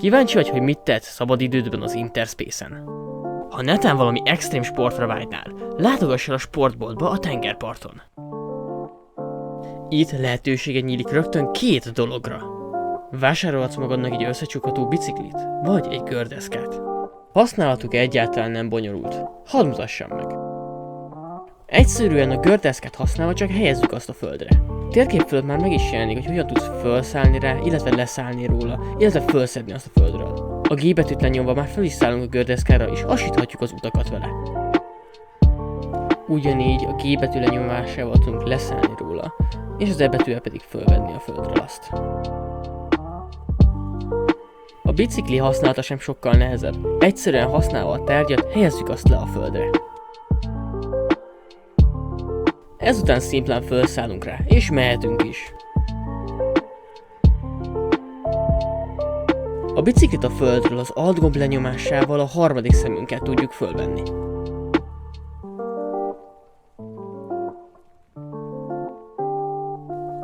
Kíváncsi vagy, hogy mit tetsz szabadidődben az Interspace-en? Ha netán valami extrém sportra vágynál, látogass el a sportboltba a tengerparton. Itt lehetőséged nyílik rögtön 2 dologra. Vásárolhatsz magadnak egy összecsukható biciklit, vagy egy gördeszkát. Használatuk egyáltalán nem bonyolult. Hadd mutassam meg. Egyszerűen a gördeszkát használva csak helyezzük azt a földre. Térkép fölött már meg is jelenik, hogy hogyan tudsz felszállni rá, illetve leszállni róla, illetve felszedni azt a földről. A G betűt lenyomva már fel is szállunk a gördeszkára, és hasíthatjuk az utakat vele. Ugyanígy a G betű lenyomásával tudunk leszállni róla, és az E betűvel pedig fölvenni a földről azt. A bicikli használata sem sokkal nehezebb. Egyszerűen használva a tárgyat, helyezzük azt le a földre. Ezután szimplán felszállunk rá, és mehetünk is. A biciklit a földről az Alt gomb lenyomásával a harmadik szemünkkel tudjuk fölvenni.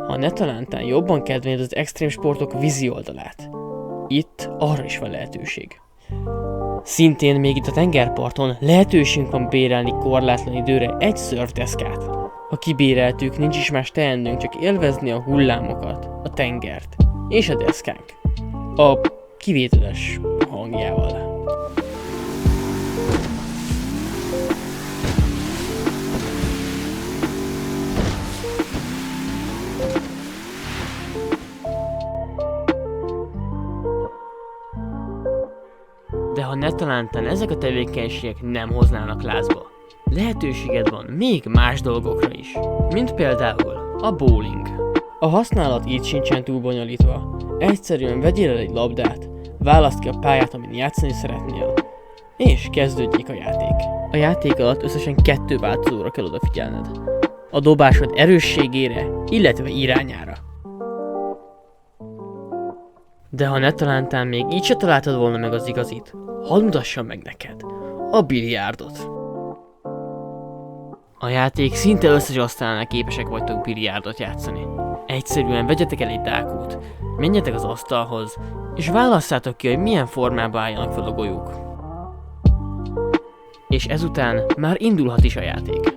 Ha netalántán jobban kedveled az extrém sportok vízi oldalát, itt arra is van lehetőség. Szintén még itt a tengerparton lehetőségünk van bérelni korlátlan időre egy szörfdeszkát. Ha kibéreltük, nincs is más teendőnk, csak élvezni a hullámokat, a tengert és a deszkánk. A kivételes hangjával. De ha netalántán ezek a tevékenységek nem hoznának lázba, lehetőséged van még más dolgokra is, mint például a bowling. A használat így sincsen túl bonyolítva. Egyszerűen vegyél el egy labdát, válaszd ki a pályát, amin játszani szeretnél, és kezdődjék a játék. A játék alatt összesen 2 változóra kell odafigyelned. A dobásod erősségére, illetve irányára. De ha netalántán még így se találtad volna meg az igazit, hadd mutassam meg neked a biliárdot. A játék szinte összes asztalnál képesek vagytok biliárdot játszani. Egyszerűen vegyetek el egy dákót, menjetek az asztalhoz, és válasszátok ki, hogy milyen formában álljanak fel a golyók. És ezután már indulhat is a játék.